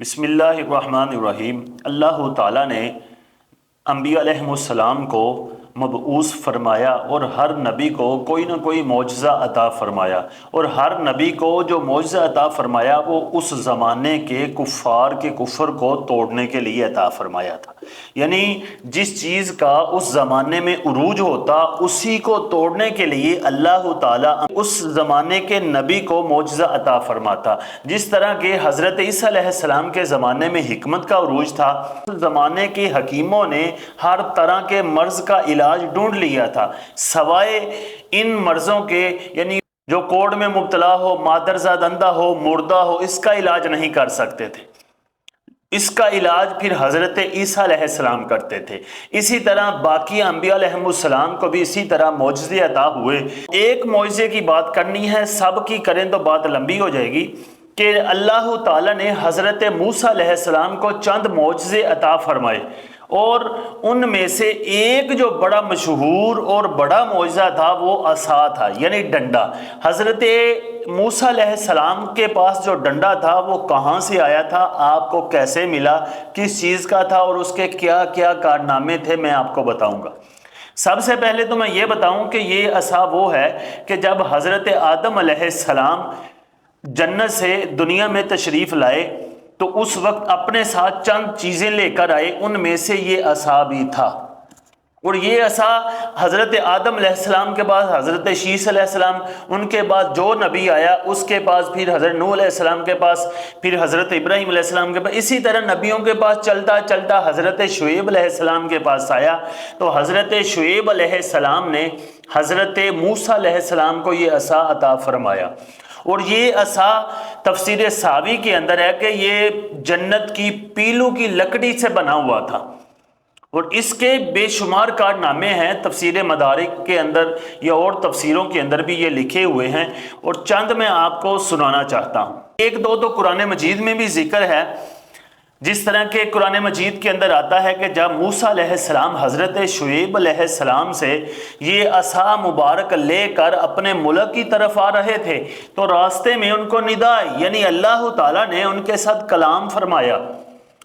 بسم اللہ الرحمن الرحیم۔ اللہ تعالیٰ نے انبیاء علیہم السلام کو مبعوث فرمایا اور ہر نبی کو کوئی نہ کوئی معجزہ عطا فرمایا، اور ہر نبی کو جو معجزہ عطا فرمایا وہ اس زمانے کے کفار کے کفر کو توڑنے کے لیے عطا فرمایا تھا۔ یعنی جس چیز کا اس زمانے میں عروج ہوتا اسی کو توڑنے کے لیے اللہ تعالیٰ اس زمانے کے نبی کو معجزہ عطا فرماتا۔ جس طرح کہ حضرت عیسیٰ علیہ السلام کے زمانے میں حکمت کا عروج تھا، اس زمانے کے حکیموں نے ہر طرح کے مرض کا علاج ڈھونڈ لیا تھا، سوائے ان مرضوں کے یعنی جو کوڑ میں مبتلا ہو، مادرزاد اندھا ہو، مردہ ہو، اس کا علاج نہیں کر سکتے تھے۔ اس کا علاج پھر حضرت عیسیٰ علیہ السلام کرتے تھے۔ اسی طرح باقی انبیاء علیہم السلام کو بھی اسی طرح معجزے عطا ہوئے۔ ایک معجزے کی بات کرنی ہے، سب کی کریں تو بات لمبی ہو جائے گی، کہ اللہ تعالیٰ نے حضرت موسیٰ علیہ السلام کو چند معجزے عطا فرمائے، اور ان میں سے ایک جو بڑا مشہور اور بڑا معجزہ تھا وہ عصا تھا، یعنی ڈنڈا۔ حضرت موسیٰ علیہ السلام کے پاس جو ڈنڈا تھا وہ کہاں سے آیا تھا، آپ کو کیسے ملا، کس چیز کا تھا، اور اس کے کیا کیا کارنامے تھے، میں آپ کو بتاؤں گا۔ سب سے پہلے تو میں یہ بتاؤں کہ یہ عصا وہ ہے کہ جب حضرت آدم علیہ السلام جنت سے دنیا میں تشریف لائے تو اس وقت اپنے ساتھ چند چیزیں لے کر آئے، ان میں سے یہ عصا بھی تھا۔ اور یہ عصا حضرت آدم علیہ السلام کے بعد حضرت شیس علیہ السلام، ان کے بعد جو نبی آیا اس کے پاس، پھر حضرت نوح علیہ السلام کے پاس، پھر حضرت ابراہیم علیہ السلام کے پاس، اسی طرح نبیوں کے پاس چلتا چلتا حضرت شعیب علیہ السلام کے پاس آیا۔ تو حضرت شعیب علیہ السلام نے حضرت موسیٰ علیہ السلام کو یہ عصا عطا فرمایا، اور یہ عصا تفسیر ساوی کے اندر ہے کہ یہ جنت کی پیلو کی لکڑی سے بنا ہوا تھا، اور اس کے بے شمار کارنامے ہیں۔ تفسیر مدارک کے اندر یا اور تفسیروں کے اندر بھی یہ لکھے ہوئے ہیں، اور چند میں آپ کو سنانا چاہتا ہوں۔ ایک دو تو قرآن مجید میں بھی ذکر ہے، جس طرح کہ قرآن مجید کے اندر آتا ہے کہ جب موسیٰ علیہ السلام حضرت شعیب علیہ السلام سے یہ عصا مبارک لے کر اپنے ملک کی طرف آ رہے تھے تو راستے میں ان کو ندا آئی، یعنی اللہ تعالیٰ نے ان کے ساتھ کلام فرمایا،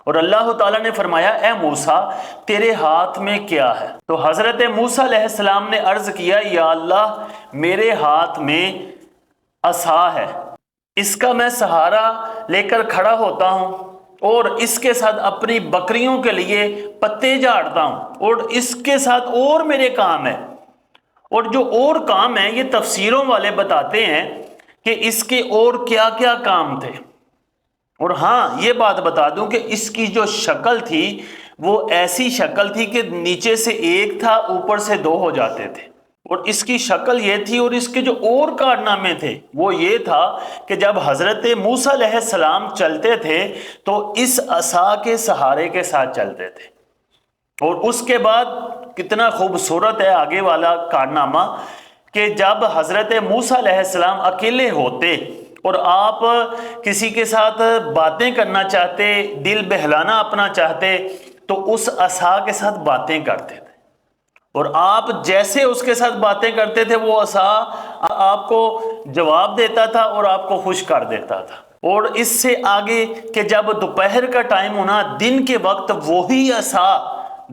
اور اللہ تعالیٰ نے فرمایا اے موسیٰ تیرے ہاتھ میں کیا ہے؟ تو حضرت موسیٰ علیہ السلام نے عرض کیا یا اللہ میرے ہاتھ میں عصا ہے، اس کا میں سہارا لے کر کھڑا ہوتا ہوں، اور اس کے ساتھ اپنی بکریوں کے لیے پتے جھاڑتا ہوں، اور اس کے ساتھ اور میرے کام ہے۔ اور جو اور کام ہے یہ تفسیروں والے بتاتے ہیں کہ اس کے اور کیا کیا کام تھے۔ اور ہاں یہ بات بتا دوں کہ اس کی جو شکل تھی وہ ایسی شکل تھی کہ نیچے سے ایک تھا، اوپر سے دو ہو جاتے تھے، اور اس کی شکل یہ تھی۔ اور اس کے جو اور کارنامے تھے وہ یہ تھا کہ جب حضرت موسیٰ علیہ السلام چلتے تھے تو اس عصا کے سہارے کے ساتھ چلتے تھے۔ اور اس کے بعد کتنا خوبصورت ہے آگے والا کارنامہ کہ جب حضرت موسیٰ علیہ السلام اکیلے ہوتے اور آپ کسی کے ساتھ باتیں کرنا چاہتے، دل بہلانا اپنا چاہتے، تو اس عصا کے ساتھ باتیں کرتے تھے، اور آپ جیسے اس کے ساتھ باتیں کرتے تھے وہ عصا آپ کو جواب دیتا تھا اور آپ کو خوش کر دیتا تھا۔ اور اس سے آگے کہ جب دوپہر کا ٹائم ہونا، دن کے وقت وہی عصا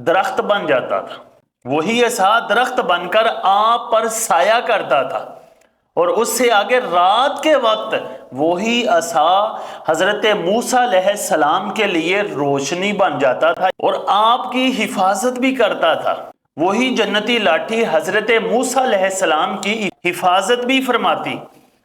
درخت بن جاتا تھا، وہی عصا درخت بن کر آپ پر سایہ کرتا تھا، اور اس سے آگے رات کے وقت وہی عصا حضرت موسیٰ علیہ السلام کے لیے روشنی بن جاتا تھا اور آپ کی حفاظت بھی کرتا تھا۔ وہی جنتی لاٹھی حضرت موسیٰ علیہ السلام کی حفاظت بھی فرماتی،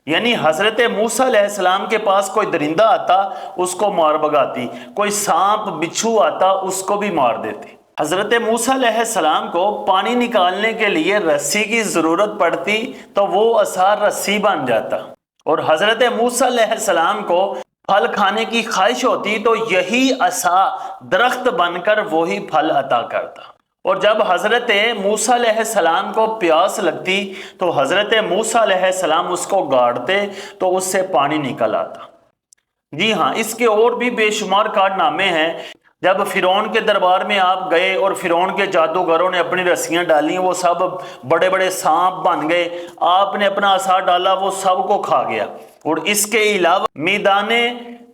یعنی حضرت موسیٰ علیہ السلام کے پاس کوئی درندہ آتا اس کو مار بگاتی، کوئی سانپ بچھو آتا اس کو بھی مار دیتی۔ حضرت موسیٰ علیہ السلام کو پانی نکالنے کے لیے رسی کی ضرورت پڑتی تو وہ عصا رسی بن جاتا، اور حضرت موسیٰ علیہ السلام کو پھل کھانے کی خواہش ہوتی تو یہی عصا درخت بن کر وہی پھل عطا کرتا۔ اور جب حضرت موسیٰ علیہ السلام کو پیاس لگتی تو حضرت موسیٰ علیہ السلام اس کو گاڑتے تو اس سے پانی نکل آتا۔ جی ہاں، اس کے اور بھی بے شمار کارنامے ہیں۔ جب فرعون کے دربار میں آپ گئے اور فرعون کے جادوگروں نے اپنی رسیاں ڈالی، وہ سب بڑے بڑے سانپ بن گئے، آپ نے اپنا عصا ڈالا وہ سب کو کھا گیا۔ اور اس کے علاوہ میدان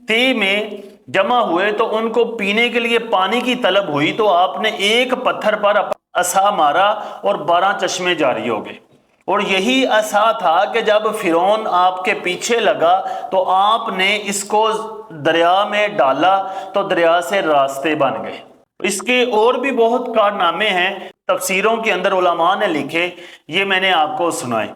طے میں جمع ہوئے تو ان کو پینے کے لیے پانی کی طلب ہوئی، تو آپ نے ایک پتھر پر عصا مارا اور 12 چشمے جاری ہو گئے۔ اور یہی عصا تھا کہ جب فرعون آپ کے پیچھے لگا تو آپ نے اس کو دریا میں ڈالا تو دریا سے راستے بن گئے۔ اس کے اور بھی بہت کارنامے ہیں، تفسیروں کے اندر علماء نے لکھے، یہ میں نے آپ کو سنائے۔